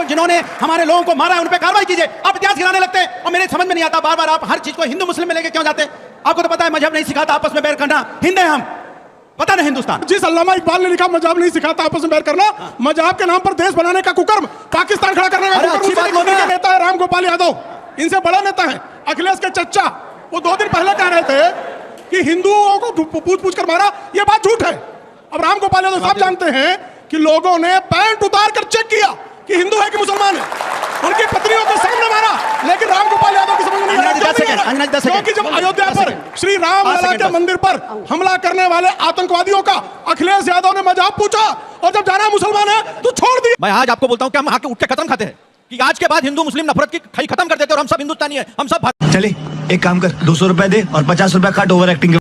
लोग जिन्होंने हमारे लोगों को मारा है उन पे कार्रवाई कीजिए। आप इतिहास गिराने लगते हैं और मेरे समझ में नहीं आता बार बार आप हर चीज को हिंदू मुस्लिम में लेके क्यों जाते हैं। आपको तो पता है मजहब नहीं सिखाता आपस में बैर करना, हिंदू हैं हम, पता नहीं हिंदुस्तान। जिस अल्लामा इकबाल ने लिखा मजहब नहीं सिखाता आपस में बैर करना, मजहब के नाम पर देश बनाने का कुकर्म, पाकिस्तान खड़ा करने का कुकर्म नेता है राम गोपाल यादव, इनसे बड़ा नेता है अखिलेश के चच्चा। वो 2 दिन पहले कह रहे थे कि हिंदुओं को पूछ पूछ कर मारा, ये बात झूठ है। अब राम गोपाल यादव साहब जानते हैं कि लोगों ने पैंट उतार कर चेक किया कि हिंदू है कि मुसलमान है, उनकी पत्नियों के सामने मारा, लेकिन राम गोपाल यादव की समझ में नहीं आया क्योंकि जब अयोध्या पर श्री राम लला के मंदिर पर हमला करने वाले आतंकवादियों का अखिलेश यादव ने मजाक पूछा और जब जाना मुसलमान है तो छोड़ दिया। मैं आज आपको बोलता हूं कि हम आके उठ के कदम खाते हैं कि आज के बाद हिंदू मुस्लिम नफरत की खाई खत्म कर देते और हम सब हिंदुस्तानी है, हम सब। चले एक काम कर, 200 रुपए दे और 50 रुपए काट ओवर एक्टिंग के।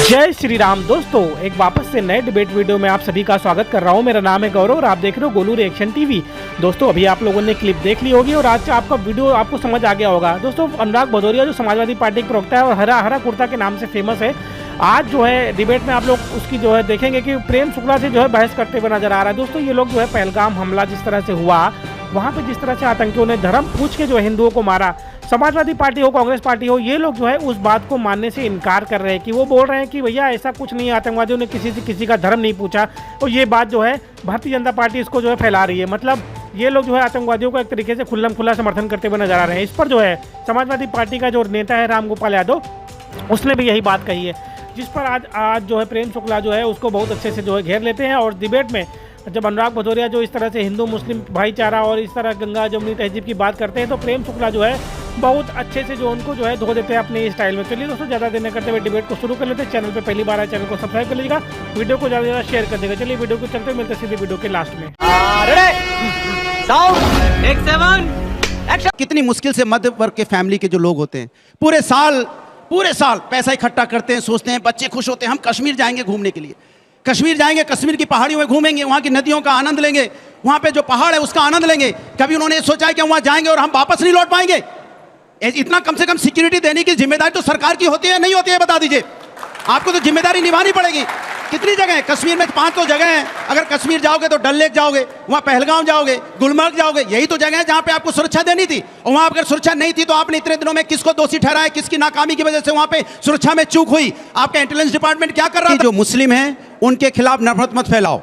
जय श्री राम दोस्तों, एक वापस से नए डिबेट वीडियो में आप सभी का स्वागत कर रहा हूं। मेरा नाम है गौरव और आप देख रहे हो गोलू रिएक्शन टीवी। दोस्तों अभी आप लोगों ने क्लिप देख ली होगी और आज आपका वीडियो आपको समझ आ गया होगा। दोस्तों अनुराग भदौरिया जो समाजवादी पार्टी के प्रवक्ता है और हरा हरा कुर्ता के नाम से फेमस है, आज जो है डिबेट में आप लोग उसकी जो है देखेंगे कि प्रेम शुक्ला से जो है बहस करते हुए नजर आ रहा है। दोस्तों ये लोग जो है पहलगाम हमला जिस तरह से हुआ, वहाँ पे जिस तरह से आतंकियों ने धर्म पूछ के जो है हिंदुओं को मारा, समाजवादी पार्टी हो कांग्रेस पार्टी हो, ये लोग जो है उस बात को मानने से इनकार कर रहे हैं कि वो बोल रहे हैं कि भैया ऐसा कुछ नहीं है, आतंकवादियों ने किसी से किसी का धर्म नहीं पूछा। और ये बात जो है भारतीय जनता पार्टी इसको जो है फैला रही है। मतलब ये लोग जो है आतंकवादियों को एक तरीके से खुल्लम खुल्ला समर्थन करते हुए नजर आ रहे हैं। इस पर जो है समाजवादी पार्टी का जो नेता है राम गोपाल यादव, उसने भी यही बात कही है, जिस पर आज जो है प्रेम शुक्ला जो है उसको बहुत अच्छे से जो है घेर लेते हैं। और डिबेट में जब अनुराग भदौरिया जो इस तरह से हिंदू मुस्लिम भाईचारा और इस तरह गंगा जमुनी तहजीब की बात करते हैं तो प्रेम शुक्ला जो है बहुत अच्छे से जो उनको जो है धो देते हैं अपने स्टाइल में। चलिए दोस्तों ज़्यादा देर न करते हुए डिबेट को शुरू कर लेते हैं। चैनल पे पहली बार आए चैनल को सब्सक्राइब कर लीजिएगा, वीडियो को ज़्यादा से ज़्यादा शेयर कर देगा। चलिए वीडियो को चलते मिलते सीधे वीडियो के लास्ट में। कितनी मुश्किल से मध्य वर्ग के फैमिली के जो लोग होते हैं पूरे साल पैसा इकट्ठा करते हैं, सोचते हैं बच्चे खुश होते हैं हम कश्मीर जाएंगे घूमने के लिए, कश्मीर जाएंगे, कश्मीर की पहाड़ियों में घूमेंगे, वहाँ की नदियों का आनंद लेंगे, वहाँ पे जो पहाड़ है उसका आनंद लेंगे। कभी उन्होंने सोचा है कि वहाँ जाएंगे और हम वापस नहीं लौट पाएंगे? इतना कम से कम सिक्योरिटी देने की जिम्मेदारी तो सरकार की होती है नहीं होती है, बता दीजिए। आपको तो जिम्मेदारी निभानी पड़ेगी। कितनी जगह है कश्मीर में? 5 तो जगह है। अगर कश्मीर जाओगे तो डल लेक जाओगे, वहाँ पहलगाम जाओगे, गुलमर्ग जाओगे, यही तो जगह है जहाँ पे आपको सुरक्षा देनी थी। और वहाँ अगर सुरक्षा नहीं थी तो आपने इतने दिनों में किसको दोषी ठहराया, किसकी नाकामी की वजह से वहाँ पे सुरक्षा में चूक हुई? आपका इंटेलिजेंस डिपार्टमेंट क्या कर रहा था? जो मुस्लिम हैं उनके खिलाफ नफरत मत फैलाओ,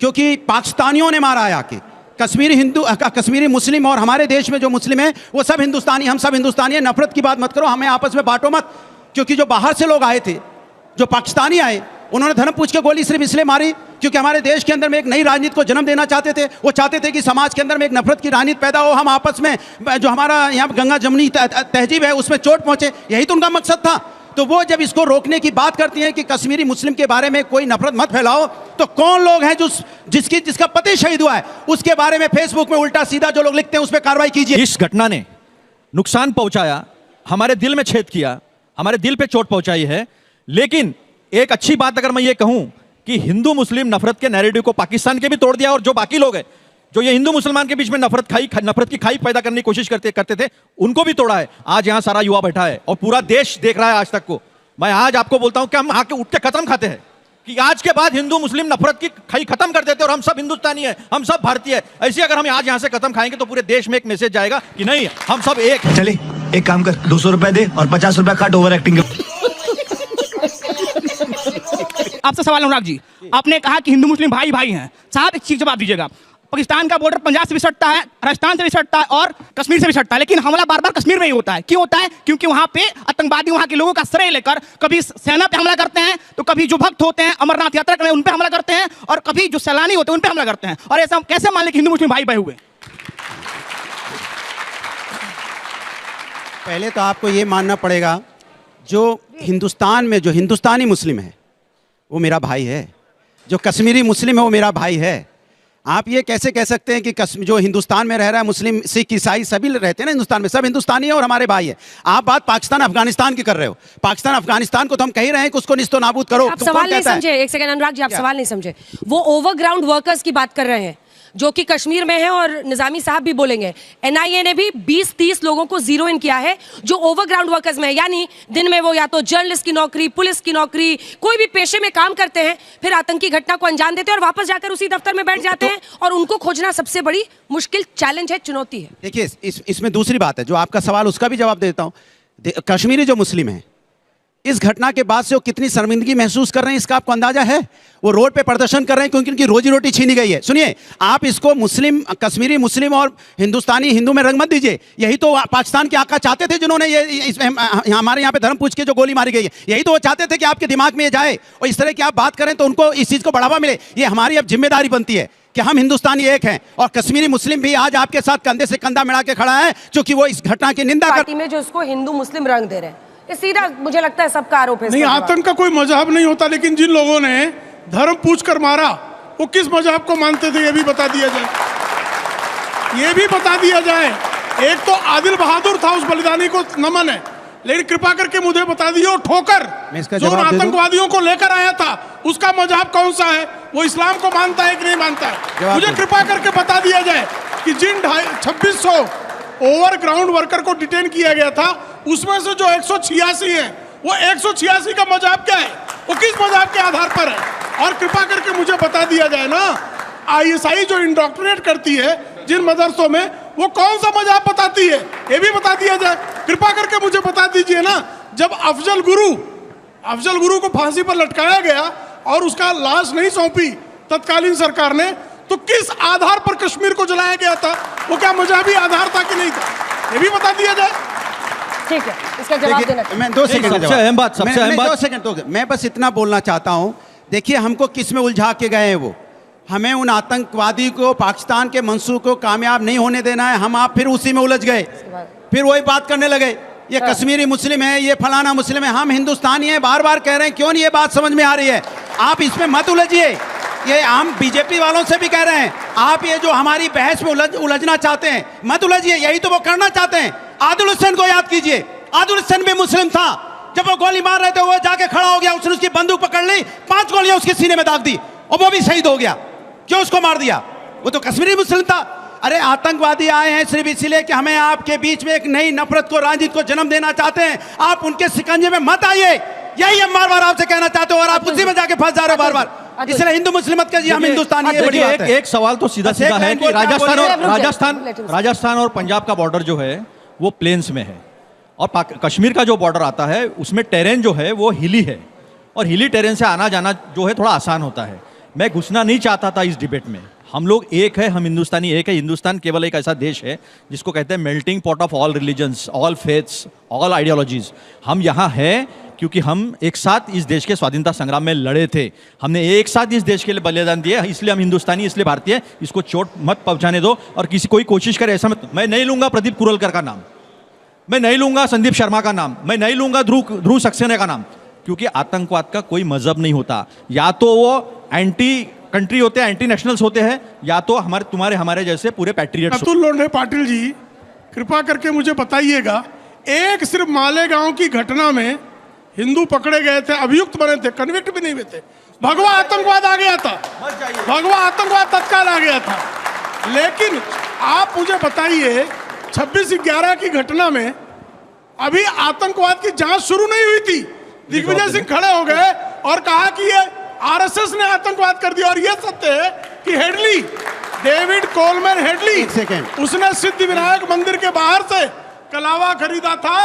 क्योंकि पाकिस्तानियों ने मारा है आके। कश्मीरी मुस्लिम और हमारे देश में जो मुस्लिम है वो सब हिंदुस्तानी, हम सब हिंदुस्तानी है। नफरत की बात मत करो, हमें आपस में बांटो मत। क्योंकि जो बाहर से लोग आए थे, जो पाकिस्तानी आए, उन्होंने धर्म पूछ के गोली सिर्फ इसलिए मारी क्योंकि हमारे देश के अंदर में एक नई राजनीति को जन्म देना चाहते थे। वो चाहते थे कि समाज के अंदर में एक नफरत की राजनीति पैदा हो, हम आपस में जो हमारा यहाँ गंगा जमुनी तहजीब है उसमें चोट पहुंचे, यही तो उनका मकसद था। तो वो जब इसको रोकने की बात करती हैं कि कश्मीरी मुस्लिम के बारे में कोई नफरत मत फैलाओ, तो कौन लोग हैं जिसका पति शहीद हुआ है उसके बारे में फेसबुक में उल्टा सीधा जो लोग लिखते हैं उस पर कार्रवाई कीजिए। इस घटना ने नुकसान पहुंचाया, हमारे दिल में छेद किया, हमारे दिल पे चोट पहुंचाई है। लेकिन एक अच्छी बात अगर मैं ये कहूं कि हिंदू मुस्लिम नफरत के नैरेटिव को पाकिस्तान के भी तोड़ दिया और जो बाकी लोग हैं जो ये हिंदू मुसलमान के बीच में नफरत की खाई पैदा करने की कोशिश करते थे उनको भी तोड़ा है। आज यहां सारा युवा बैठा है और पूरा देश देख रहा है आज तक को। मैं आज आपको बोलता हूं कि हम आके उठ के कदम खाते हैं कि आज के बाद हिंदू मुस्लिम नफरत की खाई खत्म कर देते और हम सब हिंदुस्तानी है, हम सब भारतीय है। ऐसे अगर हम आज यहां से कदम खाएंगे तो पूरे देश में एक मैसेज जाएगा कि नहीं हम सब एक। चले एक काम कर, 200 रुपए दे और 50 रुपए काट ओवर एक्टिंग के। आपसे सवाल अनुराग जी, आपने कहा कि हिंदू मुस्लिम भाई भाई हैं। साहब एक चीज जवाब दीजिएगा, पाकिस्तान का बॉर्डर पंजाब से भी सटता है, राजस्थान से भी सटता है और कश्मीर से भी सटता है, लेकिन हमला बार बार कश्मीर में ही होता है। क्यों होता है? क्योंकि वहां पे आतंकवादी वहां के लोगों का श्रेय लेकर कभी सेना पे हमला करते हैं, तो कभी जो भक्त होते हैं अमरनाथ यात्रा करने उन पे हमला करते हैं, और कभी जो सैलानी होते हैं उन पे हमला करते हैं। और ऐसा कैसे मान लें कि हिंदू मुस्लिम भाई भाई हुए? पहले तो आपको ये मानना पड़ेगा जो हिंदुस्तान में जो हिंदुस्तानी मुस्लिम है वो मेरा भाई है, जो कश्मीरी मुस्लिम है वो मेरा भाई है। आप ये कैसे कह सकते हैं कि जो हिंदुस्तान में रह रहा है मुस्लिम सिख ईसाई सभी रहते हैं ना हिंदुस्तान में, सब हिंदुस्तानी है और हमारे भाई है। आप बात पाकिस्तान अफगानिस्तान की कर रहे हो। पाकिस्तान अफगानिस्तान को तो हम कह ही रहे हैं कि उसको निस्तो नाबूद करो। आप सवाल नहीं समझे, एक सेकंड अनुराग जी, आप सवाल नहीं समझे। वो ओवरग्राउंड वर्कर्स की बात कर रहे हैं जो कि कश्मीर में है, और निजामी साहब भी बोलेंगे। एनआईए ने भी 20-30 लोगों को जीरो इन किया है जो ओवरग्राउंड वर्कर्स में है, यानी दिन में वो या तो जर्नलिस्ट की नौकरी, पुलिस की नौकरी, कोई भी पेशे में काम करते हैं, फिर आतंकी घटना को अंजाम देते हैं और वापस जाकर उसी दफ्तर में बैठ जाते हैं, और उनको खोजना सबसे बड़ी मुश्किल चैलेंज है, चुनौती है। देखिए इसमें दूसरी बात है, जो आपका सवाल उसका भी जवाब देता हूं। कश्मीरी जो मुस्लिम है, इस घटना के बाद से वो कितनी शर्मिंदगी महसूस कर रहे हैं, इसका आपको अंदाजा है? वो रोड पे प्रदर्शन कर रहे हैं क्योंकि उनकी रोजी रोटी छीनी गई है। सुनिए, आप इसको मुस्लिम, कश्मीरी मुस्लिम और हिंदुस्तानी हिंदू में रंग मत दीजिए। यही तो पाकिस्तान के आका चाहते थे, जिन्होंने हमारे यहाँ पे धर्म पूछ के जो गोली मारी गई है, यही तो वो चाहते थे कि आपके दिमाग में ये जाए और इस तरह की आप बात करें तो उनको इस चीज को बढ़ावा मिले। ये हमारी अब जिम्मेदारी बनती है कि हम हिंदुस्तानी एक हैं, और कश्मीरी मुस्लिम भी आज आपके साथ कंधे से कंधा मिला के खड़ा है, क्योंकि वो इस घटना की निंदा पार्टी में जो इसको हिंदू मुस्लिम रंग दे रहे हैं, ये सीधा मुझे लगता है सबका आरोप है। नहीं, आतंक का कोई मजहब नहीं होता, लेकिन जिन लोगों ने धर्म पूछ कर मारा वो किस मजहब को मानते थे, ये भी बता दिया जाए। ये भी बता दिया जाए। एक तो आदिल बहादुर था, उस बलिदानी को नमन है, लेकिन कृपा करके मुझे बता दियो ठोकर जो उन आतंकवादियों को लेकर आया था उसका मजहब कौन सा है, वो इस्लाम को मानता है कि नहीं मानता है? मुझे कृपा करके बता दिया जाए कि जिन 2600 ओवरग्राउंड वर्कर को डिटेन किया गया था, उसमें से जो 186 है, वो 186 का मजहब क्या है, वो किस मजहब के आधार पर है? और कृपा करके मुझे बता दिया जाए ना, आईएसआई जो इंडोक्ट्रिनेट करती है जिन मदरसों में, वो कौन सा मजहब बताती है, ये भी बता दिया जाए। कृपा करके मुझे बता दीजिए ना, जब अफजल गुरु को फांसी पर लटकाया गया और उसका लाश नहीं सौंपी तत्कालीन सरकार ने, तो किस आधार पर कश्मीर को जलाया गया था? वो क्या मजहबी आधार था कि नहीं था? ये भी बता दिया जाए। ठीक है, इसका जवाब देना। मैं 2 सेकंड सबसे अहम बात, सबसे अहम बात 2 सेकंड तो मैं बस इतना बोलना चाहता हूं। देखिए, हमको किस में उलझा के गए हैं वो, हमें उन आतंकवादी को, पाकिस्तान के मंसूब को कामयाब नहीं होने देना है। हम आप फिर उसी में उलझ गए, फिर वही बात करने लगे, ये कश्मीरी मुस्लिम है, ये फलाना मुस्लिम है। हम हिंदुस्तानी हैं, बार बार कह रहे हैं, क्यों नहीं ये बात समझ में आ रही है? आप इसमें मत उलझिए। ये हम बीजेपी वालों से भी कह रहे हैं, आप ये जो हमारी बहस में उलझना चाहते हैं, मत उलझिए, यही तो वो करना चाहते हैं। आदिल हुसैन को याद कीजिए, आदिल हुसैन भी मुस्लिम था, जब वो गोली मार रहे थे वो जाके खड़ा हो गया, उसने उसकी बंदूक पकड़ ली, 5 गोलियां उसके सीने में दाग दी और वो भी शहीद हो गया। क्यों उसको मार दिया? वो तो कश्मीरी मुस्लिम था। अरे आतंकवादी आए हैं सिर्फ इसलिए कि हमें आपके बीच में एक नई नफरत को, राजनीति को जन्म देना चाहते हैं। आप उनके शिकंजे में मत आइए, यही हम बार बार आपसे कहना चाहते हो, और आप उसी में जाके फंस जा रहे हो बार बार। इसलिए हिंदू मुस्लिम मत कहिए, हम हिंदुस्तानी है। एक सवाल तो सीधा सीधा है कि राजस्थान और पंजाब का बॉर्डर जो है वो प्लेन्स में है, और कश्मीर का जो बॉर्डर आता है उसमें टेरेन जो है वो हिली है, और हिली टेरेन से आना जाना जो है थोड़ा आसान होता है। मैं घुसना नहीं चाहता था इस डिबेट में। हम लोग एक है, हम हिंदुस्तानी एक है। हिंदुस्तान केवल एक ऐसा देश है जिसको कहते हैं melting pot of all religions, all faiths, all ideologies. हम यहाँ हैं क्योंकि हम एक साथ इस देश के स्वाधीनता संग्राम में लड़े थे, हमने एक साथ इस देश के लिए बलिदान दिए, इसलिए हम हिंदुस्तानी, इसलिए भारतीय। इसको चोट मत पहुंचाने दो, और किसी कोई कोशिश करे ऐसा मत। मैं नहीं लूंगा प्रदीप कुरलकर का नाम, मैं नहीं लूंगा संदीप शर्मा का नाम, मैं नहीं लूंगा ध्रुव सक्सेना का नाम, क्योंकि आतंकवाद का कोई मजहब नहीं होता। या तो वो एंटी कंट्री होते हैं, एंटी नेशनल्स होते हैं, या तो हमारे जैसे पूरे पैट्रियट्स। अतुल लोंढे पाटिल जी, कृपा करके मुझे बताइएगा, एक सिर्फ मालेगांव की घटना में हिंदू पकड़े गए थे, अभियुक्त बने थे, कन्विक्ट भी नहीं हुए थे। भगवा आतंकवाद आ गया था, भगवा आतंकवाद तत्काल आ गया था। लेकिन आप मुझे बताइए, 26/11 की घटना में अभी आतंकवाद की जांच शुरू नहीं हुई थी। दिग्विजय सिंह खड़े हो गए और कहा कि ये आरएसएस ने आतंकवाद कर दिया। और ये सत्य है कि हेडली, डेविड कोलमैन हेडली, उसने सिद्धि विनायक मंदिर के बाहर से कलावा खरीदा था,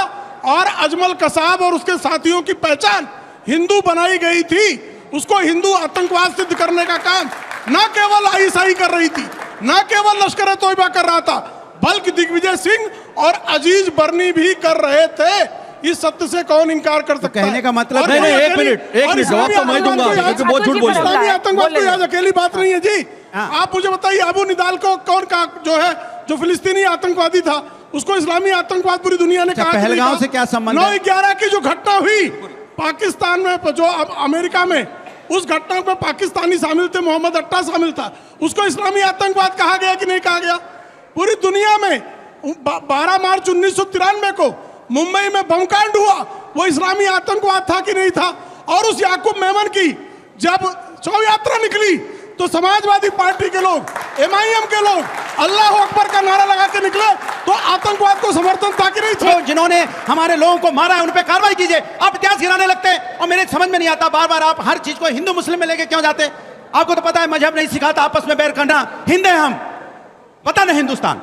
और अजमल कसाब और उसके साथियों की पहचान हिंदू बनाई गई थी। उसको हिंदू आतंकवाद सिद्ध करने का काम न केवल आईएसआई कर रही थी, न केवल लश्कर ए तोयबा कर रहा था, बल्कि दिग्विजय सिंह और अजीज बर्नी भी कर रहे थे। इस सत्य से कौन इंकार कर सकता है? कहने का मतलब नहीं, एक मिनट जवाब तो मैं दूंगा, क्योंकि बहुत झूठ बोल रहे हैं। आतंकवाद कोई आज अकेली बात नहीं है जी। आप मुझे बताइए, अबू निदाल को कौन का जो फिलिस्तीनी आतंकवादी था, उसको इस्लामी आतंकवाद पूरी दुनिया ने कहा। पहलगांव से क्या संबंध है? 9/11 की जो घटना हुई पाकिस्तान में, जो अमेरिका में, उस घटना में पाकिस्तानी शामिल थे, मोहम्मद अट्टा शामिल था, उसको इस्लामी आतंकवाद कहा गया कि नहीं कहा गया? पूरी दुनिया में 12 मार्च 1993 को मुंबई में बमकांड हुआ, वो इस्लामी आतंकवाद था कि नहीं था? और उस याकूब मेमन की जब शव यात्रा निकली तो समाजवादी पार्टी के लोग, MIM के लोग अल्लाह अकबर का नारा लगा के निकले तो आतंकवाद को समर्थन था कि नहीं था? तो जिन्होंने हमारे लोगों को मारा है उन पे कार्रवाई कीजिए। आप इतिहास गिराने लगते हैं और मेरे समझ में नहीं आता, बार बार आप हर चीज को हिंदू मुस्लिम में लेके क्यों जाते हैं? आपको तो पता है मजहब नहीं सिखाता आपस में बैर करना, हिंदू हैं हम, पता नहीं हिंदुस्तान,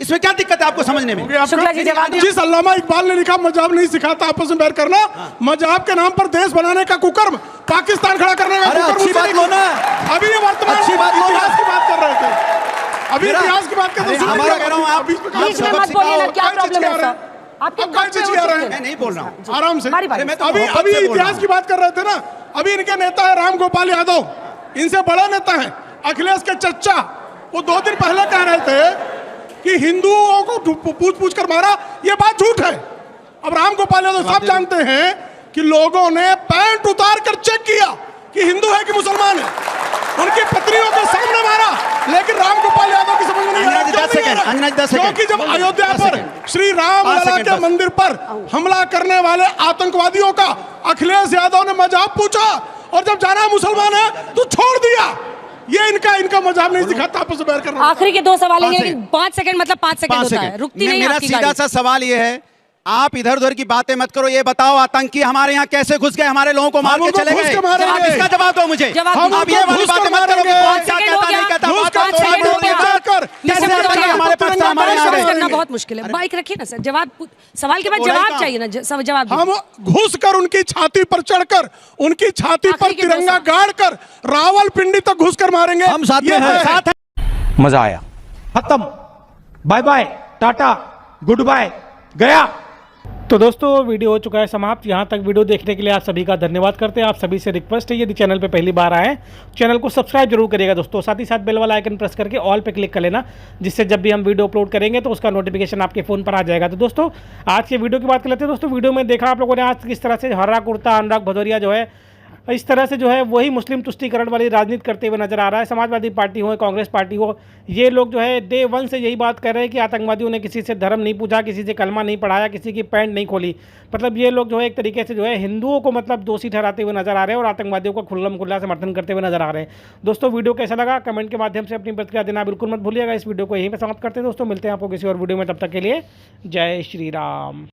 इसमें क्या दिक्कत है आपको समझने में? शुक्ला जी जवाब दीजिए। जिस अल्लामा इकबाल ने लिखा मजहब नहीं सिखाता आपस में बैर करना, मजहब के नाम पर देश बनाने का कुकर्म, पाकिस्तान खड़ा करने का कुकर्म, अच्छी बात लो ना, अभी ये वर्तमान अच्छी बात लो ना। इतिहास की बात कर रहे थे, अभी इतिहास की बात कर रहे थे। हमारा कह रहा हूं आप बीच में मत बोलिए ना, क्या प्रॉब्लम है सर? आपके कौन सी चीज आ रहे हैं? मैं नहीं बोल रहा हूं, आराम से। बारी बारी। मैं तो अभी मोहब्बत अभी से बोल रहा इतिहास हूं। की बात कर रहे थे ना, अभी इनके नेता है राम गोपाल यादव, इनसे बड़ा नेता है अखिलेश के चच्चा, वो 2 दिन पहले कह रहे थे कि हिंदुओं को पूछ पूछ कर मारा, ये बात झूठ है। अब राम गोपाल यादव सब जानते हैं कि लोगों ने पैंट उतार कर चेक किया कि हिंदू है कि मुसलमान है, उनकी पत्नियों के सामने मारा, लेकिन राम गोपाल यादव की समझ में नहीं आया। क्योंकि जब अयोध्या पर श्री राम लला के मंदिर पर हमला करने वाले आतंकवादियों का अखिलेश यादव ने मजाक पूछा और जब जाना मुसलमान है तो छोड़ दिया। ये इनका मजाक नहीं दिखाता आपस में बैर करना। आखिरी के 2 सवाल हैं, लेकिन 5 सेकंड मतलब 5 सेकंड होता है, रुकती नहीं मेरा आपकी सीधा गाड़ी। सा सवाल ये है, आप इधर उधर की बातें मत करो, ये बताओ आतंकी हमारे यहाँ कैसे घुस गए, हमारे लोगों को मार के चले गए? आप इसका जवाब दो मुझे। जवाब आप दीजिए। ये वाली बातें मत करो कि कौन क्या सेकंड कहता हो नहीं गया। कहता, घूस बात पाँच तो सेकंड हो गया। कैसे जवाब पता दीजिए। हमारे पास था, हमारे यहाँ समझ गए? करना बहुत मुश्किल है, माइक रखिए ना सर, सवाल के बाद बोला ही जवाब कहाँ? चाहिए ना, जवाब दीजिए। हम घुस कर उनकी छाती पर चढ़कर, उनकी छाती पर आखिरी के 2 तिरंगा सवाल। गाड़ कर रावलपिंडी तक घुस कर मारेंगे। हम साथ में ये हैं। साथ है। मजा आया, खत्म, bye bye, tata, goodbye, गया। तो दोस्तों वीडियो हो चुका है समाप्त। यहाँ तक वीडियो देखने के लिए आप सभी का धन्यवाद करते हैं। आप सभी से रिक्वेस्ट है, यदि चैनल पे पहली बार आए चैनल को सब्सक्राइब जरूर करिएगा दोस्तों, साथ ही साथ बेल वाला आइकन प्रेस करके ऑल पे क्लिक कर लेना, जिससे जब भी हम वीडियो अपलोड करेंगे तो उसका नोटिफिकेशन आपके फ़ोन पर आ जाएगा। तो दोस्तों आज के वीडियो की बात कर लेते हैं। दोस्तों वीडियो में देखा आप लोगों ने आज किस तरह से हरा कुर्ता अनुराग भदौरिया जो है इस तरह से जो है वही मुस्लिम तुष्टीकरण वाली राजनीति करते हुए नजर आ रहा है। समाजवादी पार्टी हो, कांग्रेस पार्टी हो, ये लोग जो है डे 1 से यही बात कर रहे हैं कि आतंकवादियों ने किसी से धर्म नहीं पूछा, किसी से कलमा नहीं पढ़ाया, किसी की पैंट नहीं खोली। मतलब ये लोग जो है एक तरीके से जो है हिंदुओं को मतलब दोषी ठहराते हुए नजर आ रहे हैं और आतंकवादियों को खुल्लम खुल्ला समर्थन करते हुए नजर आ रहे हैं। दोस्तों वीडियो कैसा लगा कमेंट के माध्यम से अपनी प्रतिक्रिया देना बिल्कुल मत भूलिएगा। इस वीडियो को यहीं पर समाप्त करते हैं दोस्तों, मिलते हैं आपको किसी और वीडियो में, तब तक के लिए जय श्री राम।